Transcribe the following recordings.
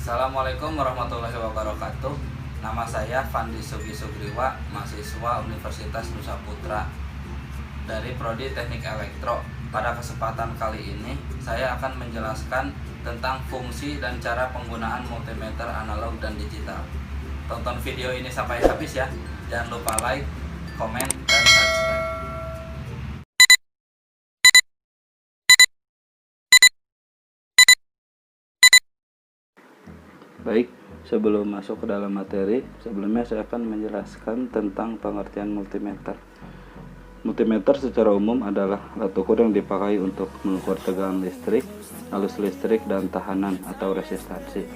Assalamualaikum warahmatullahi wabarakatuh. Nama saya Fandi Sugi Sugriwa, mahasiswa Universitas Nusa Putra dari Prodi Teknik Elektro. Pada kesempatan kali ini, saya akan menjelaskan tentang fungsi dan cara penggunaan multimeter analog dan digital. Tonton video ini sampai habis ya. Jangan lupa like, komen, dan subscribe. Baik, sebelum masuk ke dalam materi, sebelumnya saya akan menjelaskan tentang pengertian multimeter. Multimeter secara umum adalah alat ukur yang dipakai untuk mengukur tegangan listrik, arus listrik, dan tahanan atau resistansi.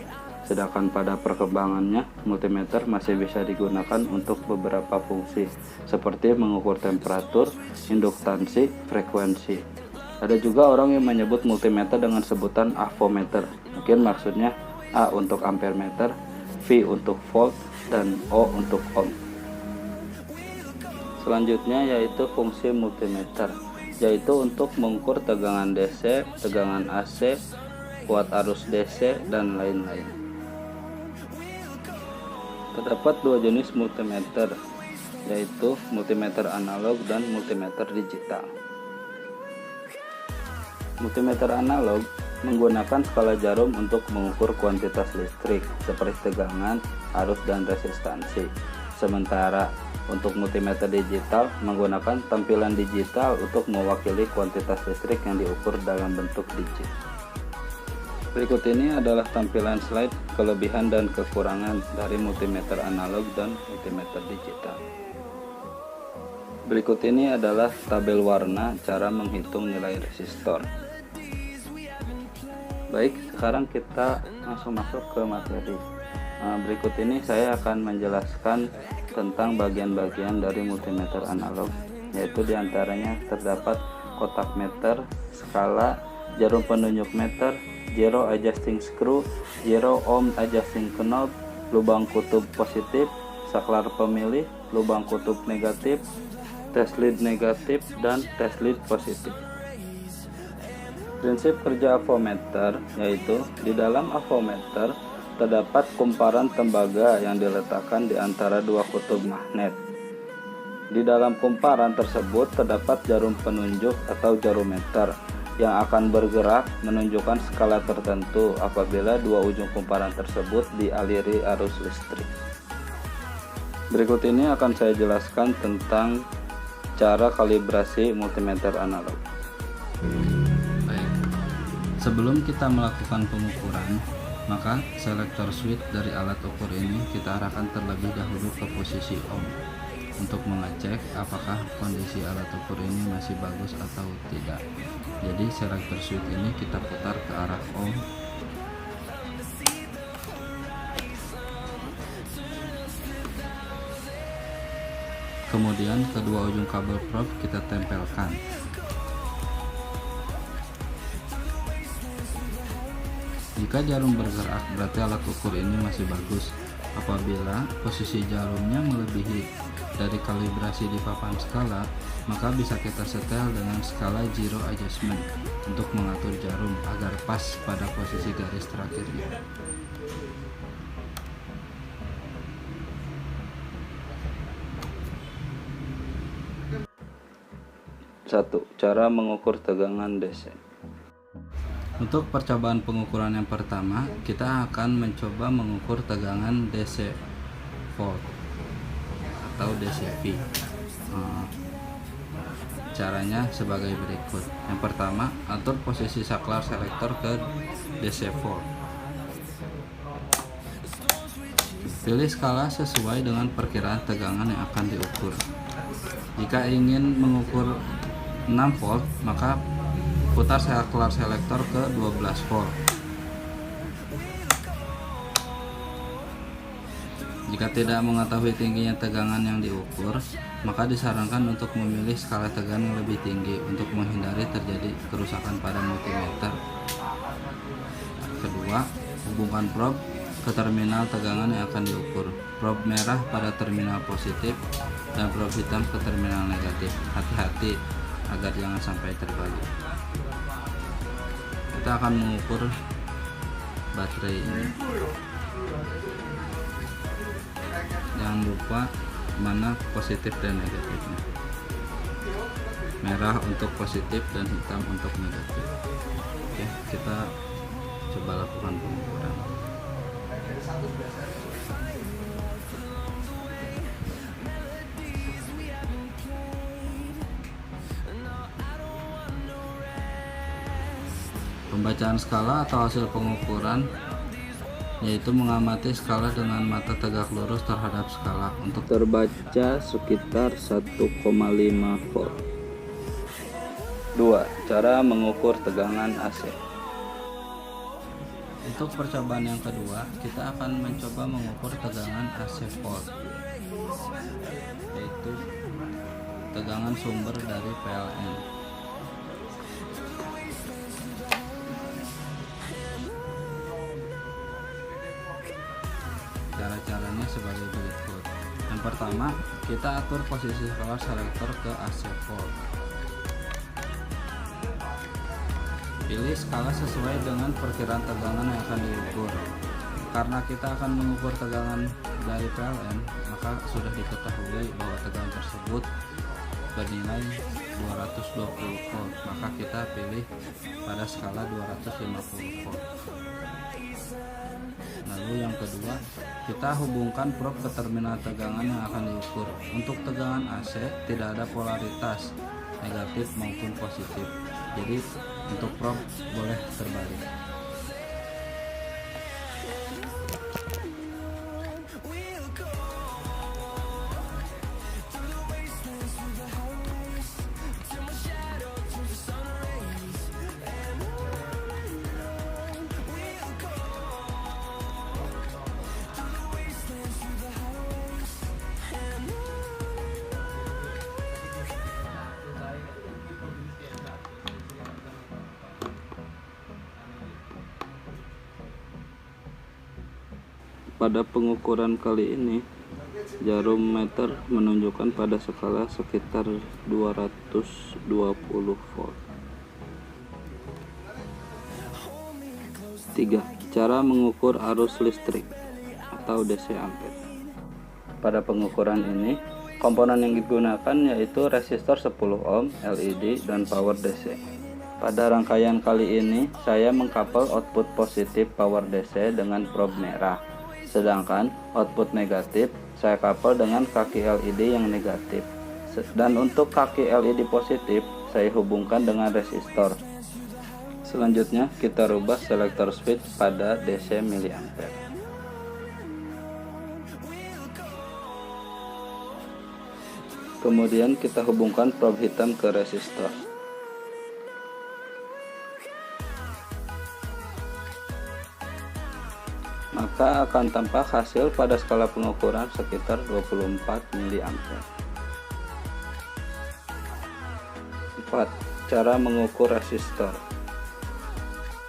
Sedangkan pada perkembangannya, multimeter masih bisa digunakan untuk beberapa fungsi, seperti mengukur temperatur, induktansi, frekuensi. Ada juga orang yang menyebut multimeter dengan sebutan avometer. Mungkin maksudnya A untuk ampere meter, V untuk volt, dan O untuk ohm. Selanjutnya yaitu fungsi multimeter, yaitu untuk mengukur tegangan DC, tegangan AC, kuat arus DC, dan lain-lain. Terdapat dua jenis multimeter, yaitu multimeter analog dan multimeter digital. Multimeter analog menggunakan skala jarum untuk mengukur kuantitas listrik seperti tegangan, arus, dan resistansi. Sementara untuk multimeter digital menggunakan tampilan digital untuk mewakili kuantitas listrik yang diukur dalam bentuk digit. Berikut ini adalah tampilan slide kelebihan dan kekurangan dari multimeter analog dan multimeter digital. Berikut ini adalah tabel warna cara menghitung nilai resistor. Baik, sekarang kita langsung masuk ke materi. Berikut ini saya akan menjelaskan tentang bagian-bagian dari multimeter analog, yaitu diantaranya terdapat kotak meter, skala, jarum penunjuk meter, zero adjusting screw, zero ohm adjusting knob, lubang kutub positif, saklar pemilih, lubang kutub negatif, test lead negatif, dan test lead positif. Prinsip kerja avometer yaitu di dalam avometer terdapat kumparan tembaga yang diletakkan di antara dua kutub magnet. Di dalam kumparan tersebut terdapat jarum penunjuk atau jarometer yang akan bergerak menunjukkan skala tertentu apabila dua ujung kumparan tersebut dialiri arus listrik. Berikut ini akan saya jelaskan tentang cara kalibrasi multimeter analog. Sebelum kita melakukan pengukuran, maka selektor switch dari alat ukur ini kita arahkan terlebih dahulu ke posisi ohm untuk mengecek apakah kondisi alat ukur ini masih bagus atau tidak. Jadi selektor switch ini kita putar ke arah ohm. Kemudian kedua ujung kabel probe kita tempelkan. Jika jarum bergerak, berarti alat ukur ini masih bagus. Apabila posisi jarumnya melebihi dari kalibrasi di papan skala, maka bisa kita setel dengan skala zero adjustment untuk mengatur jarum agar pas pada posisi garis terakhirnya. Satu, cara mengukur tegangan DC. Untuk percobaan pengukuran yang pertama, kita akan mencoba mengukur tegangan DC volt atau DCV. Caranya sebagai berikut. Yang pertama, atur posisi saklar selektor ke DC volt. Pilih skala sesuai dengan perkiraan tegangan yang akan diukur. Jika ingin mengukur 6 volt, maka putar saklar selektor ke 12 volt. Jika tidak mengetahui tingginya tegangan yang diukur, maka disarankan untuk memilih skala tegangan yang lebih tinggi untuk menghindari terjadi kerusakan pada multimeter. Kedua, hubungkan probe ke terminal tegangan yang akan diukur. Probe merah pada terminal positif dan probe hitam ke terminal negatif. Hati-hati agar jangan sampai terbalik. Kita akan mengukur baterai ini. Jangan lupa mana positif dan negatifnya. Merah untuk positif dan hitam untuk negatif. Oke, kita coba lakukan pengukuran. Pembacaan skala atau hasil pengukuran yaitu mengamati skala dengan mata tegak lurus terhadap skala untuk terbaca sekitar 1,5 volt. 2. Cara mengukur tegangan AC. Untuk percobaan yang kedua, kita akan mencoba mengukur tegangan AC volt, yaitu tegangan sumber dari PLN. Cara-caranya sebagai berikut. Yang pertama, kita atur posisi power selector ke AC volt. Pilih skala sesuai dengan perkiraan tegangan yang akan diukur. Karena kita akan mengukur tegangan dari PLN, maka sudah diketahui bahwa tegangan tersebut bernilai 220 volt, maka kita pilih pada skala 250 volt. Lalu yang kedua, kita hubungkan probe ke terminal tegangan yang akan diukur. Untuk tegangan AC tidak ada polaritas negatif maupun positif, jadi untuk probe boleh terbalik. Pada pengukuran kali ini, jarum meter menunjukkan pada skala sekitar 220 volt. 3. Cara mengukur arus listrik atau DC ampere. Pada pengukuran ini, komponen yang digunakan yaitu resistor 10 ohm, LED, dan power DC. Pada rangkaian kali ini, saya mengkapel output positif power DC dengan probe merah. Sedangkan output negatif saya kapel dengan kaki LED yang negatif. Dan untuk kaki LED positif saya hubungkan dengan resistor. Selanjutnya kita rubah selektor switch pada DC miliampere. Kemudian kita hubungkan probe hitam ke resistor. Maka akan tampak hasil pada skala pengukuran sekitar 24 mA. 4. Cara mengukur resistor.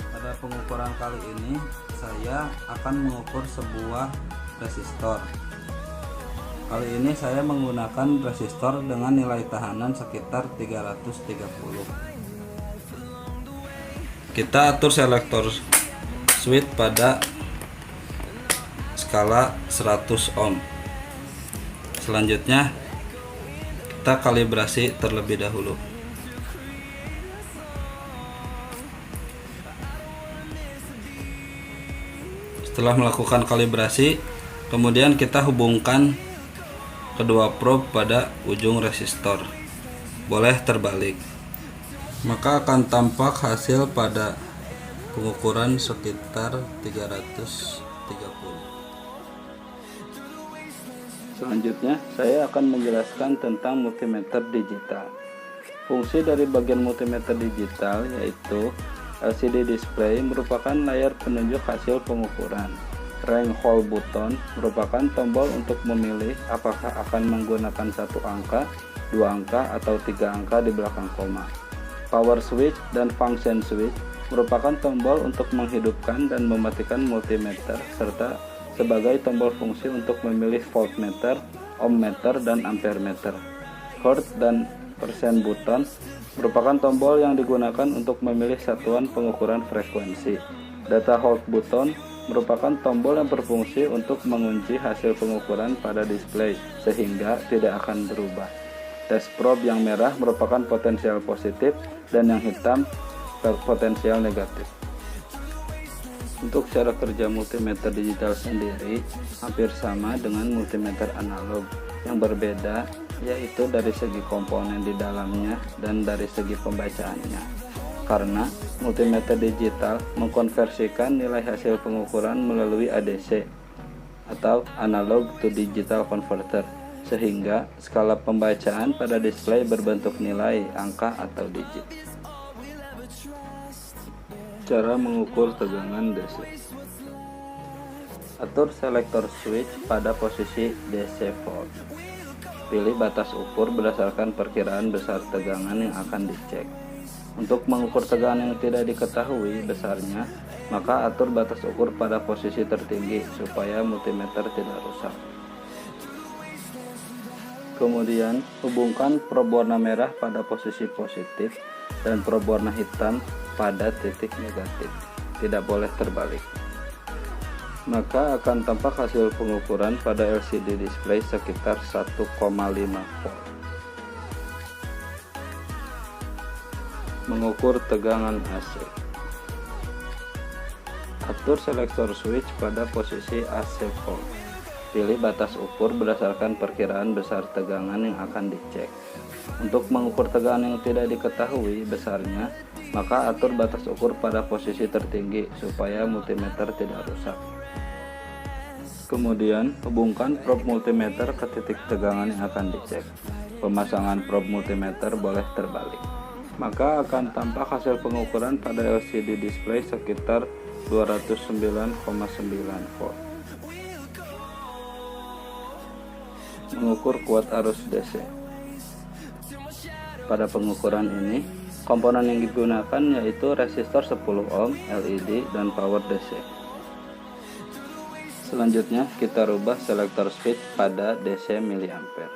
Pada pengukuran kali ini saya akan mengukur sebuah resistor. Kali ini saya menggunakan resistor dengan nilai tahanan sekitar 330. Kita atur selektor switch pada skala 100 ohm. Selanjutnya kita kalibrasi terlebih dahulu. Setelah melakukan kalibrasi, kemudian kita hubungkan kedua probe pada ujung resistor. Boleh terbalik. Maka akan tampak hasil pada pengukuran sekitar 330. Selanjutnya, saya akan menjelaskan tentang multimeter digital. Fungsi dari bagian multimeter digital yaitu LCD display merupakan layar penunjuk hasil pengukuran. Range hole button merupakan tombol untuk memilih apakah akan menggunakan satu angka, dua angka, atau tiga angka di belakang koma. Power switch dan function switch merupakan tombol untuk menghidupkan dan mematikan multimeter serta sebagai tombol fungsi untuk memilih voltmeter, ohmmeter, dan ampermeter. Hertz dan persen button merupakan tombol yang digunakan untuk memilih satuan pengukuran frekuensi. Data hold button merupakan tombol yang berfungsi untuk mengunci hasil pengukuran pada display sehingga tidak akan berubah. Test probe yang merah merupakan potensial positif dan yang hitam potensial negatif. Untuk cara kerja multimeter digital sendiri hampir sama dengan multimeter analog. Yang berbeda yaitu dari segi komponen di dalamnya dan dari segi pembacaannya. Karena multimeter digital mengkonversikan nilai hasil pengukuran melalui ADC atau analog to digital converter, sehingga skala pembacaan pada display berbentuk nilai, angka, atau digit. Cara mengukur tegangan DC. Atur selektor switch pada posisi DC volt. Pilih batas ukur berdasarkan perkiraan besar tegangan yang akan dicek. Untuk mengukur tegangan yang tidak diketahui besarnya, maka atur batas ukur pada posisi tertinggi supaya multimeter tidak rusak. Kemudian, hubungkan probe warna merah pada posisi positif dan probe warna hitam pada titik negatif. Tidak boleh terbalik. Maka akan tampak hasil pengukuran pada LCD display sekitar 1,5 volt. Mengukur tegangan AC. Atur selektor switch pada posisi AC volt. Pilih batas ukur berdasarkan perkiraan besar tegangan yang akan dicek. Untuk mengukur tegangan yang tidak diketahui besarnya, maka atur batas ukur pada posisi tertinggi supaya multimeter tidak rusak. Kemudian, hubungkan probe multimeter ke titik tegangan yang akan dicek. Pemasangan probe multimeter boleh terbalik. Maka akan tampak hasil pengukuran pada LCD display sekitar 209,9 volt. Mengukur kuat arus DC. Pada pengukuran ini, komponen yang digunakan yaitu resistor 10 ohm, LED, dan power DC. Selanjutnya, kita rubah selektor switch pada DC miliampere.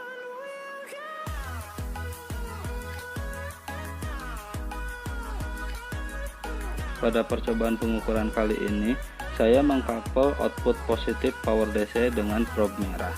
Pada percobaan pengukuran kali ini, saya mengkabel output positif power DC dengan probe merah.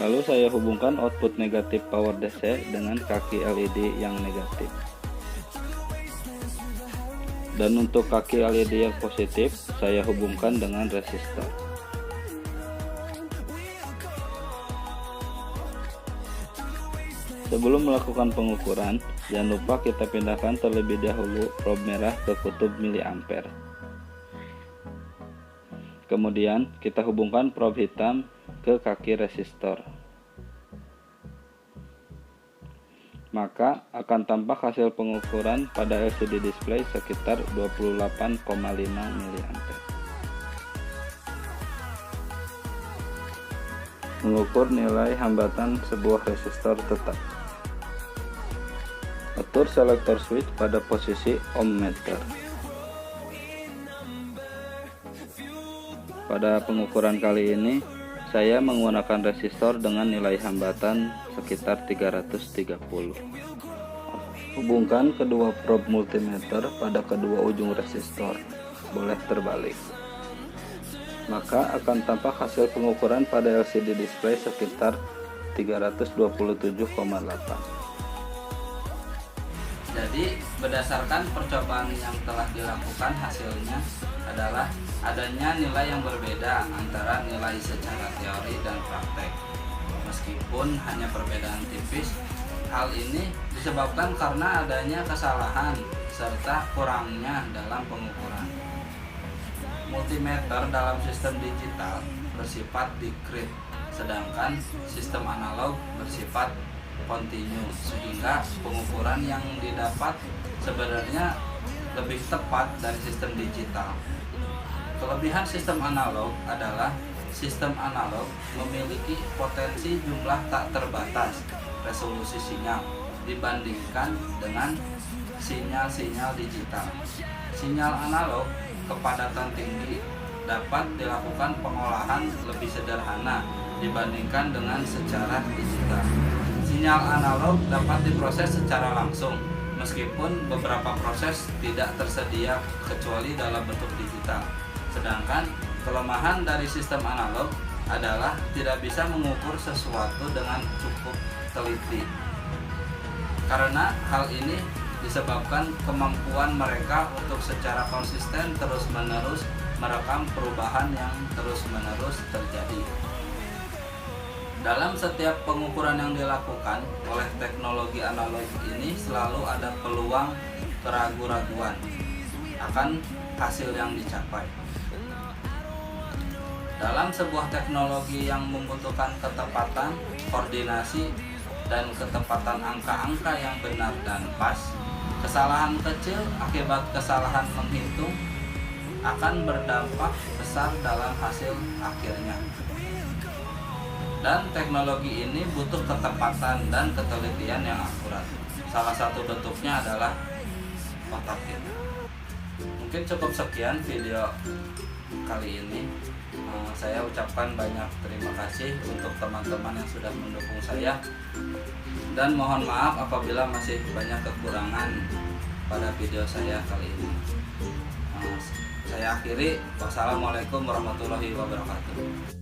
Lalu saya hubungkan output negatif power DC dengan kaki LED yang negatif. Dan untuk kaki LED yang positif, saya hubungkan dengan resistor. Sebelum melakukan pengukuran, jangan lupa kita pindahkan terlebih dahulu probe merah ke kutub miliampere. Kemudian kita hubungkan probe hitam ke kaki resistor. Maka akan tampak hasil pengukuran pada LCD display sekitar 28,5 mA. Mengukur nilai hambatan sebuah resistor tetap. Atur selektor switch pada posisi ohmmeter. Pada pengukuran kali ini, saya menggunakan resistor dengan nilai hambatan sekitar 330. Hubungkan kedua probe multimeter pada kedua ujung resistor, boleh terbalik. Maka akan tampak hasil pengukuran pada LCD display sekitar 327,8. Jadi berdasarkan percobaan yang telah dilakukan, hasilnya adalah adanya nilai yang berbeda antara nilai secara teori dan praktek. Meskipun hanya perbedaan tipis, hal ini disebabkan karena adanya kesalahan serta kurangnya dalam pengukuran. Multimeter dalam sistem digital bersifat discrete, sedangkan sistem analog bersifat kontinu, sehingga pengukuran yang didapat sebenarnya lebih tepat dari sistem digital. Kelebihan sistem analog adalah sistem analog memiliki potensi jumlah tak terbatas resolusi sinyal dibandingkan dengan sinyal-sinyal digital. Sinyal analog kepadatan tinggi dapat dilakukan pengolahan lebih sederhana dibandingkan dengan secara digital. Sinyal analog dapat diproses secara langsung, meskipun beberapa proses tidak tersedia kecuali dalam bentuk digital. Sedangkan kelemahan dari sistem analog adalah tidak bisa mengukur sesuatu dengan cukup teliti. Karena hal ini disebabkan kemampuan mereka untuk secara konsisten terus-menerus merekam perubahan yang terus-menerus terjadi. Dalam setiap pengukuran yang dilakukan oleh teknologi analog ini selalu ada peluang keraguan-raguan akan hasil yang dicapai. Dalam sebuah teknologi yang membutuhkan ketepatan, koordinasi, dan ketepatan angka-angka yang benar dan pas, kesalahan kecil akibat kesalahan menghitung akan berdampak besar dalam hasil akhirnya. Dan teknologi ini butuh ketepatan dan ketelitian yang akurat. Salah satu bentuknya adalah otak kita. Mungkin cukup sekian video kali ini. Saya ucapkan banyak terima kasih untuk teman-teman yang sudah mendukung saya, dan mohon maaf apabila masih banyak kekurangan pada video saya kali ini. Saya akhiri. Wassalamualaikum warahmatullahi wabarakatuh.